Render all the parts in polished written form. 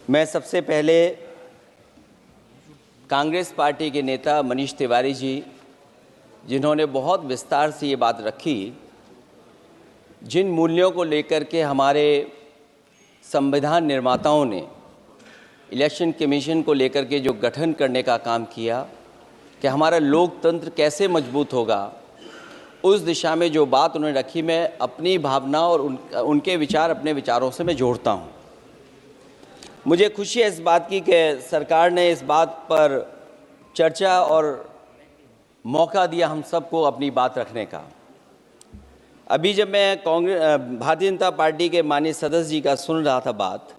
मैं सबसे पहले कांग्रेस पार्टी के नेता मनीष तिवारी जी, जिन्होंने बहुत विस्तार से ये बात रखी, जिन मूल्यों को लेकर के हमारे संविधान निर्माताओं ने इलेक्शन कमीशन को लेकर के जो गठन करने का काम किया कि हमारा लोकतंत्र कैसे मजबूत होगा, उस दिशा में जो बात उन्होंने रखी, मैं अपनी भावना और उनके विचार अपने विचारों से मैं जोड़ता हूँ। मुझे खुशी है इस बात की कि सरकार ने इस बात पर चर्चा और मौका दिया हम सबको अपनी बात रखने का। अभी जब मैं भारतीय जनता पार्टी के माननीय सदस्य जी का सुन रहा था बात,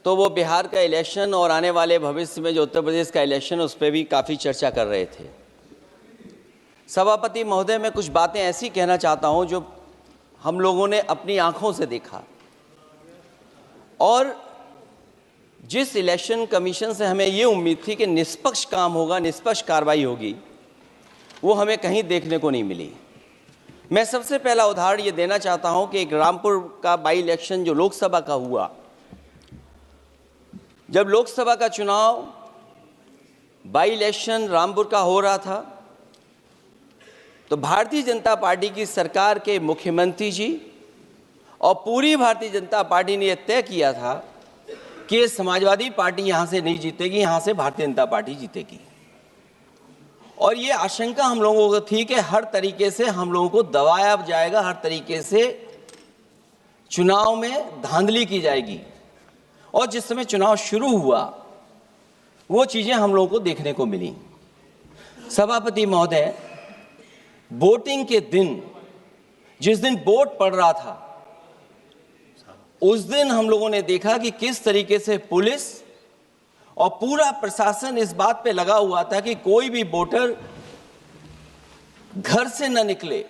तो वो बिहार का इलेक्शन और आने वाले भविष्य में जो उत्तर प्रदेश का इलेक्शन उस पर भी काफ़ी चर्चा कर रहे थे। सभापति महोदय, मैं कुछ बातें ऐसी कहना चाहता हूं जो हम लोगों ने अपनी आंखों से देखा, और जिस इलेक्शन कमीशन से हमें ये उम्मीद थी कि निष्पक्ष काम होगा, निष्पक्ष कार्रवाई होगी, वो हमें कहीं देखने को नहीं मिली। मैं सबसे पहला उदाहरण ये देना चाहता हूं कि एक रामपुर का बाई इलेक्शन जो लोकसभा का हुआ, जब लोकसभा का चुनाव बाई इलेक्शन रामपुर का हो रहा था, तो भारतीय जनता पार्टी की सरकार के मुख्यमंत्री जी और पूरी भारतीय जनता पार्टी ने यह तय किया था कि समाजवादी पार्टी यहाँ से नहीं जीतेगी, यहाँ से भारतीय जनता पार्टी जीतेगी। और ये आशंका हम लोगों को थी कि हर तरीके से हम लोगों को दबाया जाएगा, हर तरीके से चुनाव में धांधली की जाएगी। और जिस समय चुनाव शुरू हुआ, वो चीज़ें हम लोगों को देखने को मिली। सभापति महोदय, वोटिंग के दिन, जिस दिन वोट पड़ रहा था, उस दिन हम लोगों ने देखा कि किस तरीके से पुलिस और पूरा प्रशासन इस बात पे लगा हुआ था कि कोई भी वोटर घर से न निकले।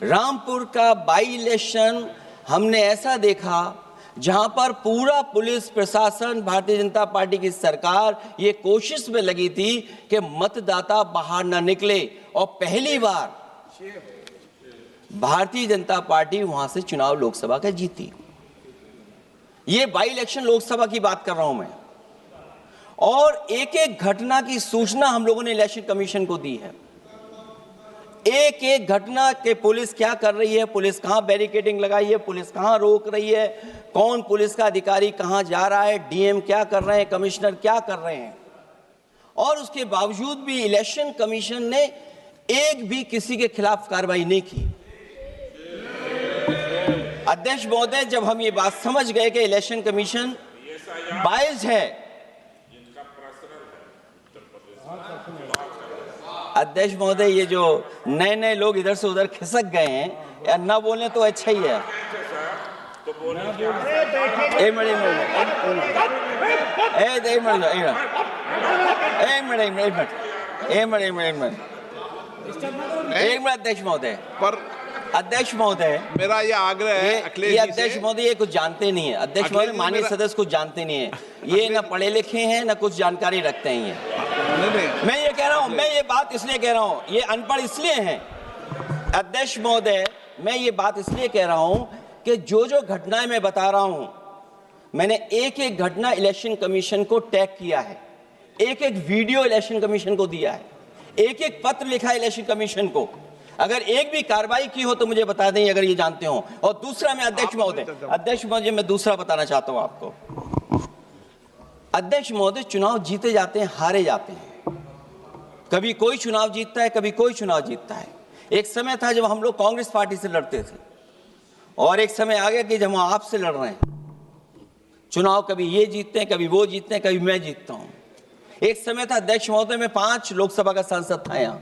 रामपुर का बाई इलेक्शन हमने ऐसा देखा जहां पर पूरा पुलिस प्रशासन, भारतीय जनता पार्टी की सरकार ये कोशिश में लगी थी कि मतदाता बाहर न निकले, और पहली बार भारतीय जनता पार्टी वहां से चुनाव लोकसभा का जीती। ये बाई इलेक्शन लोकसभा की बात कर रहा हूं मैं। और एक एक घटना की सूचना हम लोगों ने इलेक्शन कमीशन को दी है। एक एक घटना के पुलिस क्या कर रही है, पुलिस कहां बैरिकेडिंग लगाई है, पुलिस कहां रोक रही है, कौन पुलिस का अधिकारी कहां जा रहा है, डीएम क्या कर रहे हैं, कमिश्नर क्या कर रहे हैं। और उसके बावजूद भी इलेक्शन कमीशन ने एक भी किसी के खिलाफ कार्रवाई नहीं की। अध्यक्ष महोदय, जब हम ये बात समझ गए कि इलेक्शन कमीशन बायस्ड है, अध्यक्ष महोदय, ये जो नए नए लोग इधर से उधर खिसक गए हैं, या ना बोले तो अच्छा ही है। एक मिनट अध्यक्ष महोदय, पर अध्यक्ष महोदय, मेरा ये आग्रह है, अध्यक्ष महोदय ये कुछ जानते नहीं है। अध्यक्ष महोदय, माननीय सदस्य कुछ जानते नहीं है, ये ना पढ़े लिखे हैं ना कुछ जानकारी रखते हैं। ये मैं ये कह रहा हूं, मैं ये बात इसलिए कह रहा हूं, ये अनपढ़ इसलिए हैं। अध्यक्ष महोदय, मैं ये बात इसलिए कह रहा हूं कि जो जो घटनाएं मैं बता रहा हूं, मैंने एक एक घटना इलेक्शन कमीशन को टैग किया है, एक एक वीडियो इलेक्शन कमीशन को दिया है, एक एक पत्र लिखा है इलेक्शन कमीशन को। अगर एक भी कार्रवाई की हो तो मुझे बता दें, अगर ये जानते हो। और दूसरा, मैं अध्यक्ष महोदय, मैं दूसरा बताना चाहता हूं आपको। अध्यक्ष महोदय, चुनाव जीते जाते हैं, हारे जाते हैं। कभी कोई चुनाव जीतता है, कभी कोई चुनाव जीतता है। एक समय था जब हम लोग कांग्रेस पार्टी से लड़ते थे, और एक समय आ गया कि जब हम आपसे लड़ रहे हैं। चुनाव कभी ये जीतते हैं, कभी वो जीतते हैं, कभी मैं जीतता हूं। एक समय था अध्यक्ष महोदय, मैं 5 लोकसभा का सांसद था यहां।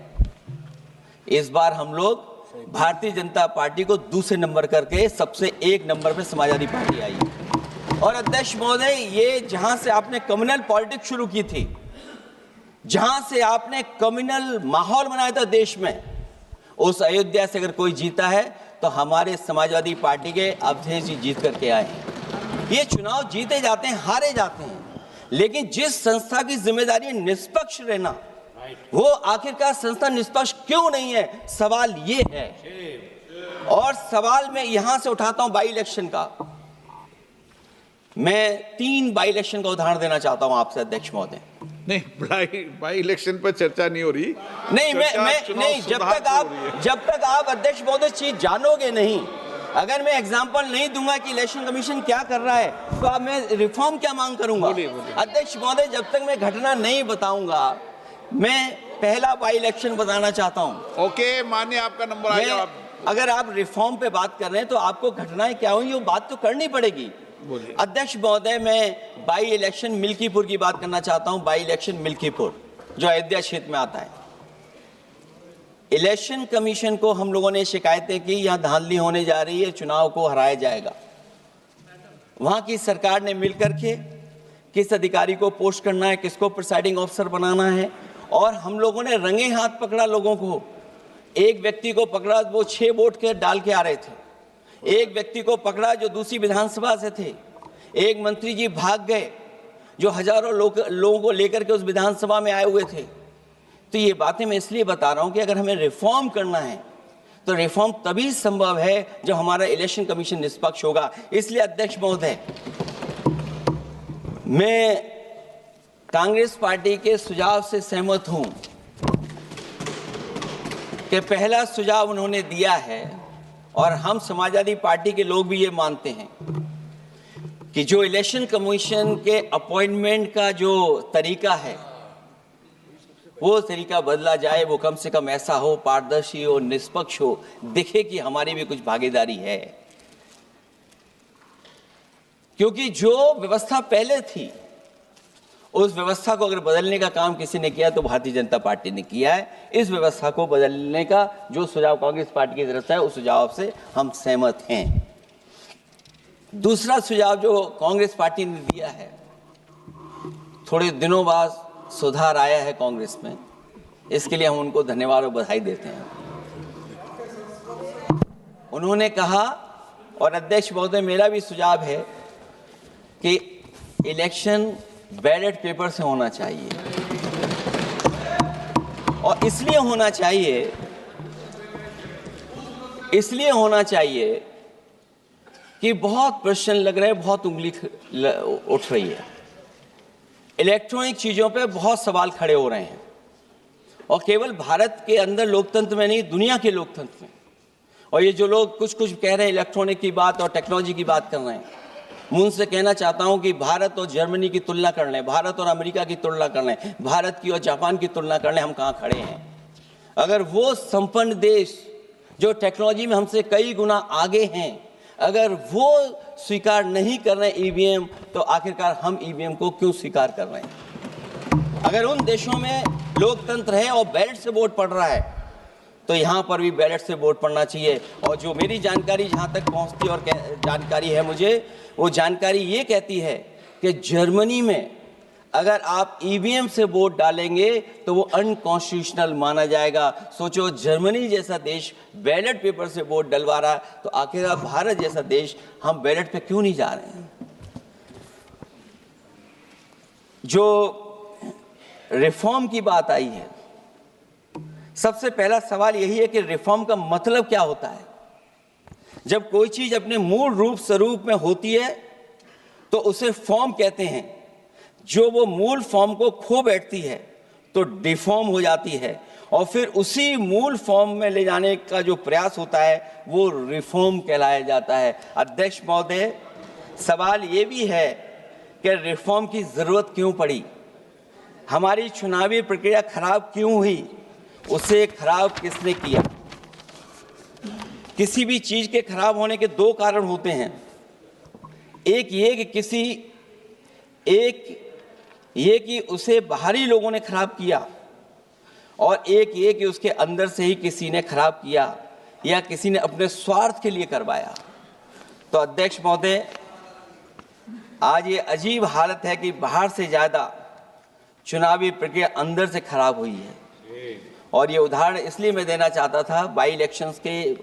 इस बार हम लोग भारतीय जनता पार्टी को दूसरे नंबर करके सबसे 1 नंबर पे समाजवादी पार्टी आई। और अध्यक्ष महोदय, ये जहां से आपने कम्युनल पॉलिटिक्स शुरू की थी, जहां से आपने कम्युनल माहौल बनाया था देश में, उस अयोध्या से अगर कोई जीता है तो हमारे समाजवादी पार्टी के अवधेश जी जीत करके आए। ये चुनाव जीते जाते हैं, हारे जाते हैं, लेकिन जिस संस्था की जिम्मेदारी है निष्पक्ष रहना, वो आखिरकार संस्था निष्पक्ष क्यों नहीं है, सवाल ये है। और सवाल मैं यहां से उठाता हूं बाई इलेक्शन का। मैं 3 बाई इलेक्शन का उदाहरण देना चाहता हूं आपसे अध्यक्ष महोदय। नहीं, बाई इलेक्शन पर चर्चा नहीं हो रही। नहीं, नहीं, जब तक आप अध्यक्ष महोदय चीज जानोगे नहीं, अगर मैं एग्जांपल नहीं दूंगा कि इलेक्शन कमीशन क्या कर रहा है, तो अब मैं रिफॉर्म क्या मांग करूंगा? अध्यक्ष महोदय, जब तक मैं घटना नहीं बताऊंगा, मैं पहला बाई इलेक्शन बताना चाहता हूं। ओके, मानिए आपका नंबर आ गया। अगर आप रिफॉर्म पे बात कर रहे हैं तो आपको घटनाएं क्या हुई वो बात तो करनी पड़ेगी। अध्यक्ष महोदय, मैं बाई इलेक्शन मिल्कीपुर की बात करना चाहता हूं। बाई इलेक्शन मिल्कीपुर जो अयोध्या क्षेत्र में आता है। इलेक्शन कमीशन को हम लोगों ने शिकायतें की, यहां धांधली होने जा रही है, चुनाव को हराया जाएगा। वहां की सरकार ने मिलकर के किस अधिकारी को पोस्ट करना है, किसको प्रिसाइडिंग ऑफिसर बनाना है, और हम लोगों ने रंगे हाथ पकड़ा लोगों को। एक व्यक्ति को पकड़ा, वो 6 वोट के डाल के आ रहे थे। एक व्यक्ति को पकड़ा जो दूसरी विधानसभा से थे। एक मंत्री जी भाग गए जो हजारों लोगों को लेकर के उस विधानसभा में आए हुए थे। तो ये बातें मैं इसलिए बता रहा हूं कि अगर हमें रिफॉर्म करना है तो रिफॉर्म तभी संभव है जब हमारा इलेक्शन कमीशन निष्पक्ष होगा। इसलिए अध्यक्ष महोदय, मैं कांग्रेस पार्टी के सुझाव से सहमत हूं कि पहला सुझाव उन्होंने दिया है, और हम समाजवादी पार्टी के लोग भी ये मानते हैं कि जो इलेक्शन कमीशन के अपॉइंटमेंट का जो तरीका है वो तरीका बदला जाए। वो कम से कम ऐसा हो, पारदर्शी हो, निष्पक्ष हो, दिखे कि हमारी भी कुछ भागीदारी है। क्योंकि जो व्यवस्था पहले थी उस व्यवस्था को अगर बदलने का काम किसी ने किया तो भारतीय जनता पार्टी ने किया है। इस व्यवस्था को बदलने का जो सुझाव कांग्रेस पार्टी की तरफ से है उस सुझाव से हम सहमत हैं। दूसरा सुझाव जो कांग्रेस पार्टी ने दिया है, थोड़े दिनों बाद सुधार आया है कांग्रेस में, इसके लिए हम उनको धन्यवाद और बधाई देते हैं। उन्होंने कहा, और अध्यक्ष महोदय मेरा भी सुझाव है कि इलेक्शन बैलेट पेपर से होना चाहिए, और इसलिए होना चाहिए कि बहुत प्रश्न लग रहे हैं, बहुत उंगली उठ रही है। इलेक्ट्रॉनिक चीजों पे बहुत सवाल खड़े हो रहे हैं, और केवल भारत के अंदर लोकतंत्र में नहीं, दुनिया के लोकतंत्र में। और ये जो लोग कुछ कह रहे हैं इलेक्ट्रॉनिक की बात और टेक्नोलॉजी की बात कर रहे हैं, मैं उनसे कहना चाहता हूं कि भारत और जर्मनी की तुलना कर लें, भारत और अमेरिका की तुलना कर लें, भारत की और जापान की तुलना कर लें, हम कहां खड़े हैं। अगर वो संपन्न देश जो टेक्नोलॉजी में हमसे कई गुना आगे हैं, अगर वो स्वीकार नहीं कर रहे ईवीएम, तो आखिरकार हम ईवीएम को क्यों स्वीकार कर रहे हैं? अगर उन देशों में लोकतंत्र है और बैलेट से वोट पड़ रहा है, तो यहाँ पर भी बैलेट से वोट पड़ना चाहिए। और जो मेरी जानकारी जहाँ तक पहुँचती और जानकारी है मुझे, वो जानकारी ये कहती है कि जर्मनी में अगर आप ईवीएम से वोट डालेंगे तो वो अनकॉन्स्टिट्यूशनल माना जाएगा। सोचो, जर्मनी जैसा देश बैलेट पेपर से वोट डलवा रहा है, तो आखिर भारत जैसा देश हम बैलेट पे क्यों नहीं जा रहे हैं? जो रिफॉर्म की बात आई है, सबसे पहला सवाल यही है कि रिफॉर्म का मतलब क्या होता है। जब कोई चीज अपने मूल रूप स्वरूप में होती है तो उसे फॉर्म कहते हैं। जो वो मूल फॉर्म को खो बैठती है तो डिफॉर्म हो जाती है, और फिर उसी मूल फॉर्म में ले जाने का जो प्रयास होता है वो रिफॉर्म कहलाया जाता है। अध्यक्ष महोदय, सवाल ये भी है कि रिफॉर्म की जरूरत क्यों पड़ी, हमारी चुनावी प्रक्रिया खराब क्यों हुई, उसे खराब किसने किया? किसी भी चीज के खराब होने के 2 कारण होते हैं। एक ये कि उसे बाहरी लोगों ने खराब किया, और एक ये कि उसके अंदर से ही किसी ने खराब किया या किसी ने अपने स्वार्थ के लिए करवाया। तो अध्यक्ष महोदय, आज ये अजीब हालत है कि बाहर से ज्यादा चुनावी प्रक्रिया अंदर से खराब हुई है। और ये उदाहरण इसलिए मैं देना चाहता था बाई इलेक्शंस के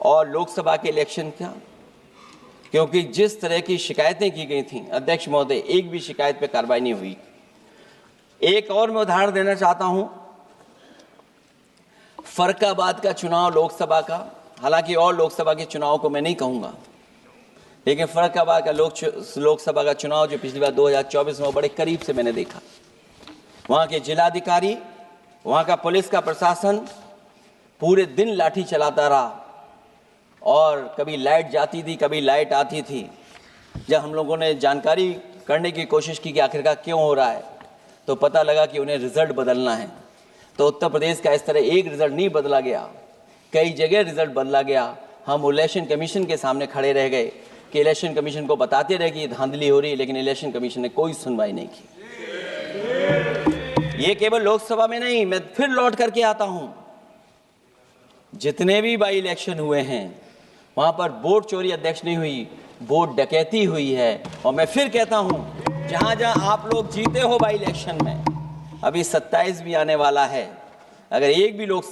और लोकसभा के इलेक्शन का, क्योंकि जिस तरह की शिकायतें की गई थीं, अध्यक्ष महोदय, एक भी शिकायत पे कार्रवाई नहीं हुई। एक और मैं उदाहरण देना चाहता हूं, फर्रुखाबाद का चुनाव लोकसभा का, हालांकि और लोकसभा के चुनाव को मैं नहीं कहूंगा, लेकिन फर्रुखाबाद का लोकसभा का चुनाव जो पिछली बार 2024 में बड़े करीब से मैंने देखा, वहाँ के जिलाधिकारी, वहाँ का पुलिस का प्रशासन पूरे दिन लाठी चलाता रहा और कभी लाइट जाती थी, कभी लाइट आती थी। जब हम लोगों ने जानकारी करने की कोशिश की कि आखिरकार क्यों हो रहा है, तो पता लगा कि उन्हें रिजल्ट बदलना है। तो उत्तर प्रदेश का इस तरह एक रिजल्ट नहीं बदला गया, कई जगह रिजल्ट बदला गया। हम इलेक्शन कमीशन के सामने खड़े रह गए कि इलेक्शन कमीशन को बताते रहे कि धांधली हो रही है, लेकिन इलेक्शन कमीशन ने कोई सुनवाई नहीं की। ये केवल लोकसभा में नहीं, मैं फिर लौट करके आता हूं, जितने भी बाई इलेक्शन हुए हैं वहां पर वोट चोरी अध्यक्ष नहीं हुई, वोट डकैती हुई है। और मैं फिर कहता हूं, जहां जहां आप लोग जीते हो बाई इलेक्शन में, अभी 27 भी आने वाला है, अगर एक भी लोग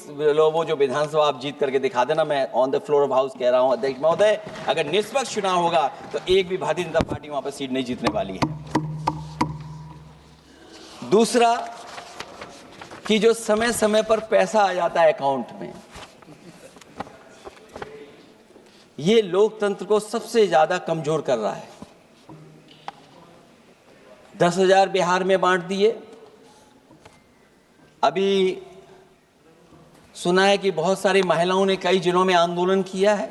वो जो विधानसभा आप जीत करके दिखा देना, मैं on the floor of house कह रहा हूं अध्यक्ष महोदय, अगर निष्पक्ष चुनाव होगा तो एक भी भारतीय जनता पार्टी वहां पर सीट नहीं जीतने वाली है। दूसरा कि जो समय समय पर पैसा आ जाता है अकाउंट में, ये लोकतंत्र को सबसे ज्यादा कमजोर कर रहा है। 10,000 बिहार में बांट दिए। अभी सुना है कि बहुत सारी महिलाओं ने कई जिलों में आंदोलन किया है,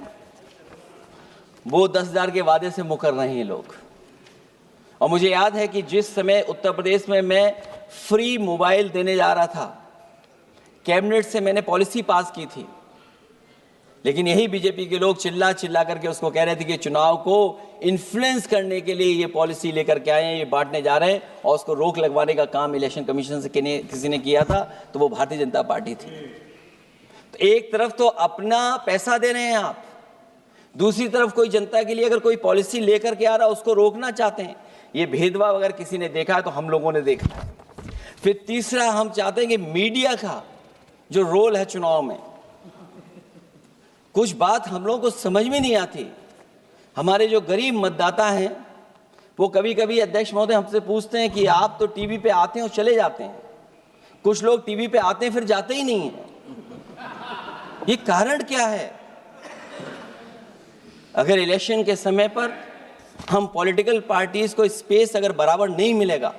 वो 10,000 के वादे से मुकर रहे हैं लोग। और मुझे याद है कि जिस समय उत्तर प्रदेश में मैं फ्री मोबाइल देने जा रहा था, कैबिनेट से मैंने पॉलिसी पास की थी, लेकिन यही बीजेपी के लोग चिल्ला चिल्ला करके उसको कह रहे थे कि चुनाव को इन्फ्लुएंस करने के लिए ये पॉलिसी लेकर के आए हैं, ये बांटने जा रहे हैं, और उसको रोक लगवाने का काम इलेक्शन कमीशन से किसी ने किया था, तो वो भारतीय जनता पार्टी थी। तो एक तरफ तो अपना पैसा दे रहे हैं आप, दूसरी तरफ कोई जनता के लिए अगर कोई पॉलिसी लेकर के आ रहा है उसको रोकना चाहते हैं। ये भेदभाव अगर किसी ने देखा है तो हम लोगों ने देखा है। फिर तीसरा, हम चाहते हैं कि मीडिया का जो रोल है चुनाव में, कुछ बात हम लोगों को समझ में नहीं आती। हमारे जो गरीब मतदाता हैं वो कभी कभी अध्यक्ष महोदय हमसे पूछते हैं कि आप तो टीवी पे आते हैं और चले जाते हैं, कुछ लोग टीवी पे आते हैं फिर जाते ही नहीं हैं, ये कारण क्या है? अगर इलेक्शन के समय पर हम पॉलिटिकल पार्टीज को स्पेस अगर बराबर नहीं मिलेगा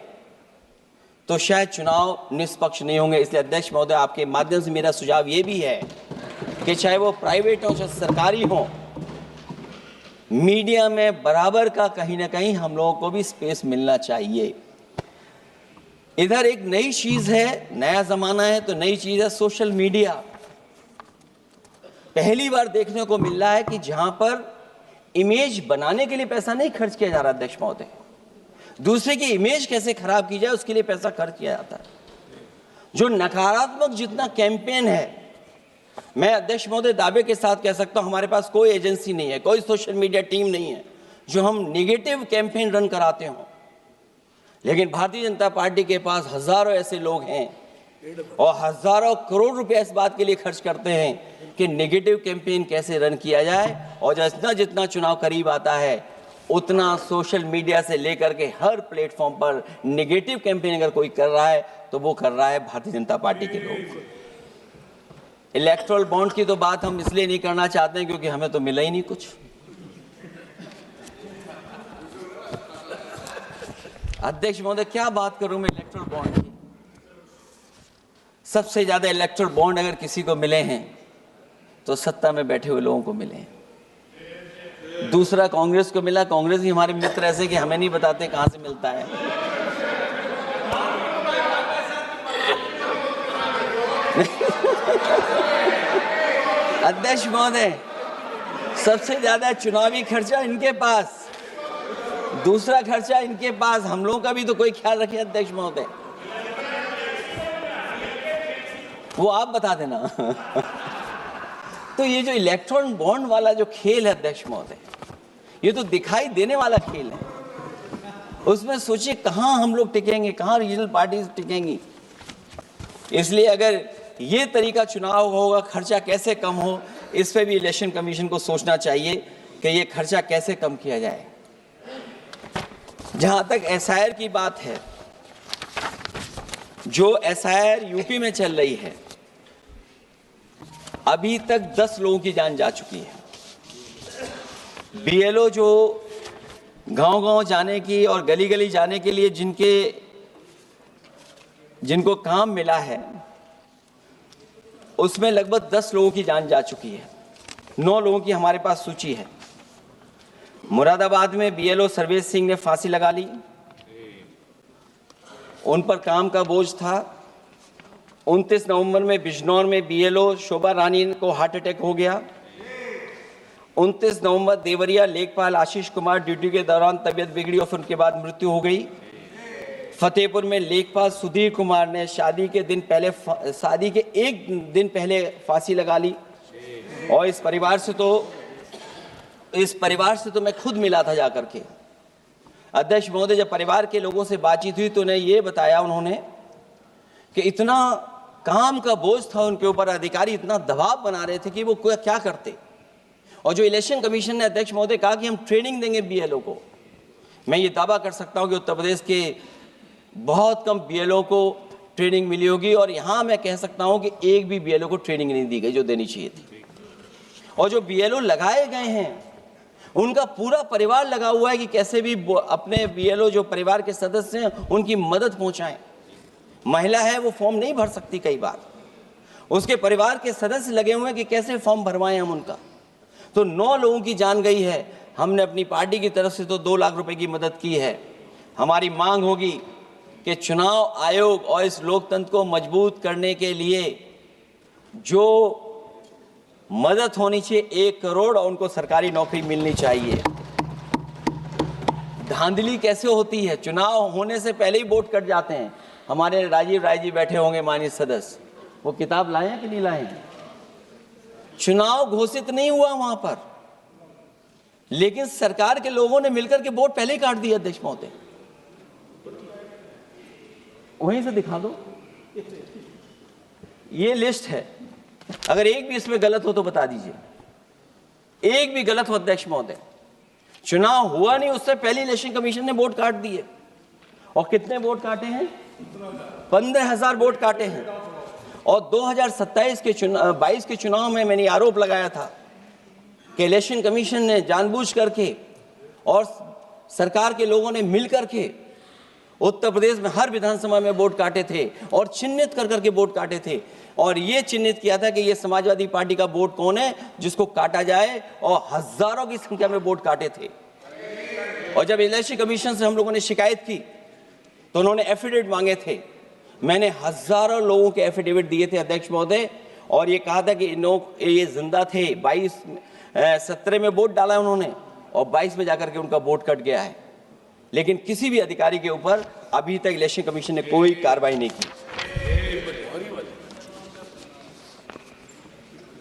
तो शायद चुनाव निष्पक्ष नहीं होंगे। इसलिए अध्यक्ष महोदय, आपके माध्यम से मेरा सुझाव ये भी है कि चाहे वो प्राइवेट हो चाहे सरकारी हो, मीडिया में बराबर का कहीं ना कहीं हम लोगों को भी स्पेस मिलना चाहिए। इधर एक नई चीज है, नया जमाना है, तो नई चीज है सोशल मीडिया। पहली बार देखने को मिल रहा है कि जहां पर इमेज बनाने के लिए पैसा नहीं खर्च किया जा रहा अध्यक्ष महोदय, दूसरे की इमेज कैसे खराब की जाए उसके लिए पैसा खर्च किया जाता है। जो नकारात्मक जितना कैंपेन है, मैं अध्यक्ष महोदय दावे के साथ कह सकता हूं, हमारे पास कोई एजेंसी नहीं है, कोई सोशल मीडिया टीम नहीं है जो हम नेगेटिव कैंपेन रन कराते हो। लेकिन भारतीय जनता पार्टी के पास हजारों ऐसे लोग हैं और हजारों करोड़ रुपए इस बात के लिए खर्च करते हैं कि नेगेटिव कैंपेन कैसे रन किया जाए। और जितना जितना चुनाव करीब आता है उतना सोशल मीडिया से लेकर के हर प्लेटफॉर्म पर नेगेटिव कैंपेन अगर कोई कर रहा है तो वो कर रहा है भारतीय जनता पार्टी के लोग। इलेक्टोरल बॉन्ड की तो बात हम इसलिए नहीं करना चाहते हैं क्योंकि हमें तो मिला ही नहीं कुछ। अध्यक्ष महोदय, क्या बात करूं मैं इलेक्टोरल बॉन्ड की? सबसे ज्यादा इलेक्टोरल बॉन्ड अगर किसी को मिले हैं तो सत्ता में बैठे हुए लोगों को मिले हैं। दूसरा कांग्रेस को मिला। कांग्रेस ही हमारे मित्र ऐसे कि हमें नहीं बताते कहां से मिलता है। अध्यक्ष महोदय, सबसे ज्यादा चुनावी खर्चा इनके पास, दूसरा खर्चा इनके पास। हम लोगों का भी तो कोई ख्याल रखे अध्यक्ष महोदय, वो आप बता देना। तो ये जो इलेक्ट्रॉन बॉन्ड वाला जो खेल है अध्यक्ष महोदय, ये तो दिखाई देने वाला खेल है। उसमें सोचिए कहां हम लोग टिकेंगे, कहां रीजनल पार्टीज टिकेंगी। इसलिए अगर ये तरीका चुनाव होगा, खर्चा कैसे कम हो, इस पे भी इलेक्शन कमीशन को सोचना चाहिए कि ये खर्चा कैसे कम किया जाए। जहां तक एसआईआर की बात है, जो एसआईआर यूपी में चल रही है, अभी तक 10 लोगों की जान जा चुकी है। बीएलओ जो गांव-गांव जाने की और गली-गली जाने के लिए जिनको काम मिला है, उसमें लगभग 10 लोगों की जान जा चुकी है। 9 लोगों की हमारे पास सूची है। मुरादाबाद में बीएलओ सर्वेश सिंह ने फांसी लगा ली, उन पर काम का बोझ था। 29 नवंबर में बिजनौर में बीएलओ शोभा रानी को हार्ट अटैक हो गया। 29 नवंबर देवरिया लेखपाल आशीष कुमार ड्यूटी के दौरान तबीयत बिगड़ी और फिर उनके बाद मृत्यु हो गई। फतेहपुर में लेखपाल सुधीर कुमार ने शादी के एक दिन पहले फांसी लगा ली। और इस परिवार से तो मैं खुद मिला था जाकर के। अध्यक्ष महोदय, जब परिवार के लोगों से बातचीत हुई तो उन्हें ये बताया उन्होंने कि इतना काम का बोझ था उनके ऊपर, अधिकारी इतना दबाव बना रहे थे कि वो क्या करते। और जो इलेक्शन कमीशन ने अध्यक्ष महोदय कहा कि हम ट्रेनिंग देंगे बीएलओ को, मैं ये दावा कर सकता हूं कि उत्तर प्रदेश के बहुत कम बीएलओ को ट्रेनिंग मिली होगी। और यहां मैं कह सकता हूं कि एक भी बीएलओ को ट्रेनिंग नहीं दी गई जो देनी चाहिए थी। और जो बीएलओ लगाए गए हैं उनका पूरा परिवार लगा हुआ है कि कैसे भी अपने बीएलओ जो परिवार के सदस्य हैं उनकी मदद पहुंचाएं। महिला है वो फॉर्म नहीं भर सकती, कई बार उसके परिवार के सदस्य लगे हुए हैं कि कैसे फॉर्म भरवाएं हम उनका। तो 9 लोगों की जान गई है। हमने अपनी पार्टी की तरफ से तो 2 लाख रुपए की मदद की है। हमारी मांग होगी कि चुनाव आयोग और इस लोकतंत्र को मजबूत करने के लिए जो मदद होनी चाहिए 1 करोड़, और उनको सरकारी नौकरी मिलनी चाहिए। धांधली कैसे होती है, चुनाव होने से पहले ही वोट कट जाते हैं। हमारे राजीव राय जी बैठे होंगे माननीय सदस्य, वो किताब लाए हैं कि नहीं लाए हैं? चुनाव घोषित नहीं हुआ वहां पर, लेकिन सरकार के लोगों ने मिलकर के वोट पहले ही काट दिया। अध्यक्ष महोदय, वहीं से दिखा दो, ये लिस्ट है। अगर एक भी इसमें गलत हो तो बता दीजिए, एक भी गलत हो अध्यक्ष महोदय। चुनाव हुआ नहीं उससे पहले इलेक्शन कमीशन ने वोट काट दिए। और कितने वोट काटे हैं? 15,000 वोट काटे हैं। और 2027 के 22 के चुनाव में मैंने आरोप लगाया था कि इलेक्शन कमीशन ने जानबूझ करके और सरकार के लोगों ने मिल करके उत्तर प्रदेश में हर विधानसभा में वोट काटे थे और चिन्हित कर करके वोट काटे थे। और ये चिन्हित किया था कि ये समाजवादी पार्टी का वोट कौन है जिसको काटा जाए, और हजारों की संख्या में वोट काटे थे। और जब इलेक्शन कमीशन से हम लोगों ने शिकायत की तो उन्होंने एफिडेविट मांगे थे। मैंने हजारों लोगों के एफिडेविट दिए थे अध्यक्ष महोदय, और ये कहा था कि ये जिंदा थे। 17 में वोट डाला उन्होंने और 22 में जाकर के उनका वोट कट गया है। लेकिन किसी भी अधिकारी के ऊपर अभी तक इलेक्शन कमीशन ने कोई कार्रवाई नहीं की।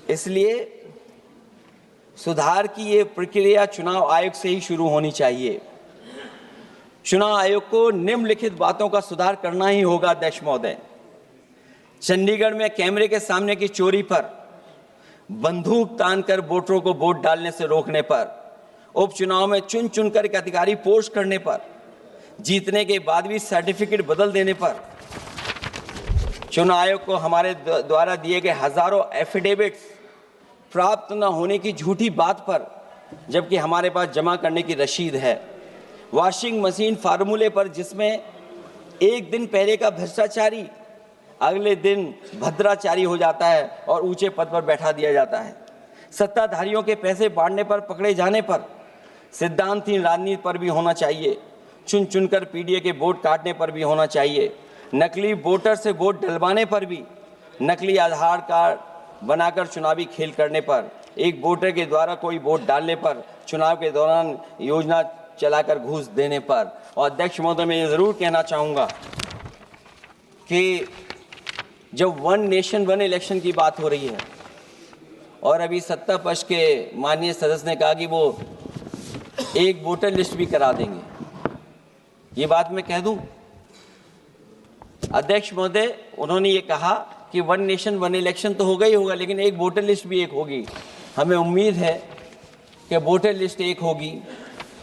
इसलिए सुधार की ये प्रक्रिया चुनाव आयोग से ही शुरू होनी चाहिए। चुनाव आयोग को निम्नलिखित बातों का सुधार करना ही होगा अध्यक्ष महोदय। चंडीगढ़ में कैमरे के सामने की चोरी पर, बंदूक तानकर वोटरों को वोट डालने से रोकने पर, उपचुनाव में चुन चुनकर एक अधिकारी पोस्ट करने पर, जीतने के बाद भी सर्टिफिकेट बदल देने पर, चुनाव आयोग को हमारे द्वारा दिए गए हजारों एफिडेविट्स प्राप्त न होने की झूठी बात पर, जबकि हमारे पास जमा करने की रसीद है, वॉशिंग मशीन फार्मूले पर जिसमें एक दिन पहले का भ्रष्टाचारी अगले दिन भद्राचारी हो जाता है और ऊंचे पद पर बैठा दिया जाता है, सत्ताधारियों के पैसे बांटने पर पकड़े जाने पर, सिद्धांतहीन राजनीति पर भी होना चाहिए, चुन चुनकर पीडीए के वोट काटने पर भी होना चाहिए, नकली वोटर से वोट डलवाने पर भी, नकली आधार कार्ड बनाकर चुनावी खेल करने पर, एक वोटर के द्वारा कोई वोट डालने पर, चुनाव के दौरान योजना चलाकर घूस देने पर। और अध्यक्ष महोदय, मैं ये जरूर कहना चाहूंगा कि जब 1 नेशन 1 इलेक्शन की बात हो रही है और अभी सत्ता पक्ष के माननीय सदस्य ने कहा कि वो एक वोटर लिस्ट भी करा देंगे, ये बात मैं कह दूं अध्यक्ष महोदय, उन्होंने ये कहा कि 1 नेशन 1 इलेक्शन तो होगा ही होगा, लेकिन एक वोटर लिस्ट भी एक होगी। हमें उम्मीद है कि वोटर लिस्ट एक होगी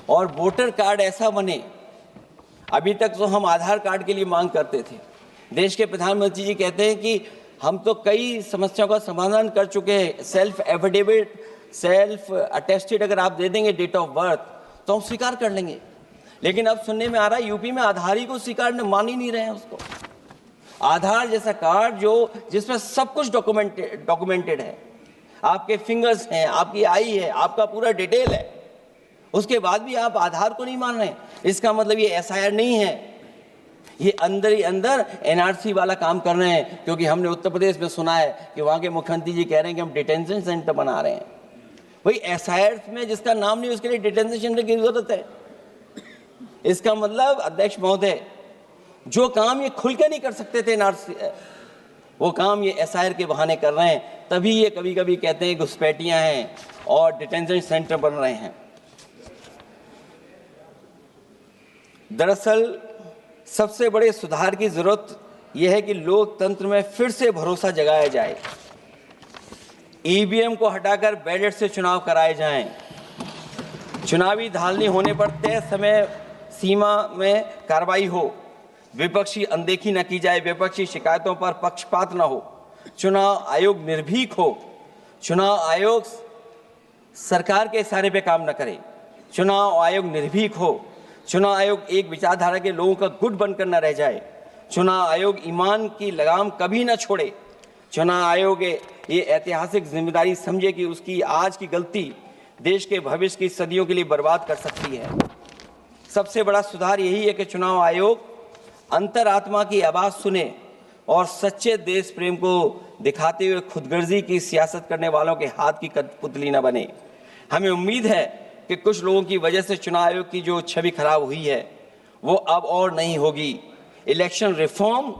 और वोटर कार्ड ऐसा बने। अभी तक तो हम आधार कार्ड के लिए मांग करते थे। देश के प्रधानमंत्री जी कहते हैं कि हम तो कई समस्याओं का समाधान कर चुके हैं, सेल्फ एफिडेविट, सेल्फ अटेस्टेड अगर आप दे देंगे डेट ऑफ बर्थ तो हम स्वीकार कर लेंगे। लेकिन अब सुनने में आ रहा है यूपी में आधार ही को स्वीकार मान ही नहीं रहे हैं उसको। आधार जैसा कार्ड जो जिसमें सब कुछ डॉक्यूमेंटेड है, आपके फिंगर्स हैं, आपकी आई है, आपका पूरा डिटेल है, उसके बाद भी आप आधार को नहीं मान रहे। इसका मतलब ये एसआईआर नहीं है, ये अंदर ही अंदर एनआरसी वाला काम कर रहे हैं। क्योंकि हमने उत्तर प्रदेश में सुना है कि वहां के मुख्यमंत्री जी कह रहे हैं कि हम डिटेंशन सेंटर बना रहे हैं। भाई एसआईआर में जिसका नाम नहीं उसके लिए डिटेंशन सेंटर की जरूरत है। इसका मतलब अध्यक्ष महोदय, जो काम ये खुल के नहीं कर सकते थे एनआरसी, वो काम ये एसआईआर के बहाने कर रहे हैं। तभी ये कभी कभी कहते हैं घुसपैठियां हैं और डिटेंशन सेंटर बन रहे हैं। दरअसल सबसे बड़े सुधार की जरूरत यह है कि लोकतंत्र में फिर से भरोसा जगाया जाए। ईवीएम को हटाकर बैलेट से चुनाव कराए जाएं। चुनावी धांधली होने पर तय समय सीमा में कार्रवाई हो। विपक्षी अनदेखी न की जाए, विपक्षी शिकायतों पर पक्षपात न हो। चुनाव आयोग निर्भीक हो। चुनाव आयोग सरकार के इशारे पे काम न करे। चुनाव आयोग निर्भीक हो। चुनाव आयोग एक विचारधारा के लोगों का गुट बनकर न रह जाए। चुनाव आयोग ईमान की लगाम कभी न छोड़े। चुनाव आयोग ये ऐतिहासिक जिम्मेदारी समझे कि उसकी आज की गलती देश के भविष्य की सदियों के लिए बर्बाद कर सकती है। सबसे बड़ा सुधार यही है कि चुनाव आयोग अंतरात्मा की आवाज सुने और सच्चे देश प्रेम को दिखाते हुए खुदगर्जी की सियासत करने वालों के हाथ की कठपुतली न बने। हमें उम्मीद है कि कुछ लोगों की वजह से चुनाव आयोग की जो छवि खराब हुई है वो अब और नहीं होगी। इलेक्शन रिफॉर्म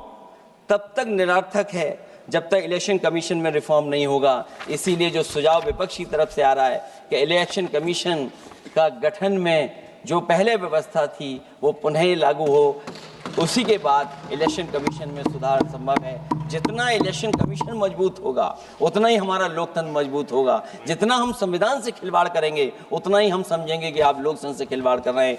तब तक निरर्थक है जब तक इलेक्शन कमीशन में रिफॉर्म नहीं होगा। इसीलिए जो सुझाव विपक्ष की तरफ से आ रहा है कि इलेक्शन कमीशन का गठन में जो पहले व्यवस्था थी वो पुनः लागू हो, उसी के बाद इलेक्शन कमीशन में सुधार संभव है। जितना इलेक्शन कमीशन मजबूत होगा उतना ही हमारा लोकतंत्र मजबूत होगा। जितना हम संविधान से खिलवाड़ करेंगे उतना ही हम समझेंगे कि आप लोकतंत्र से खिलवाड़ कर रहे हैं।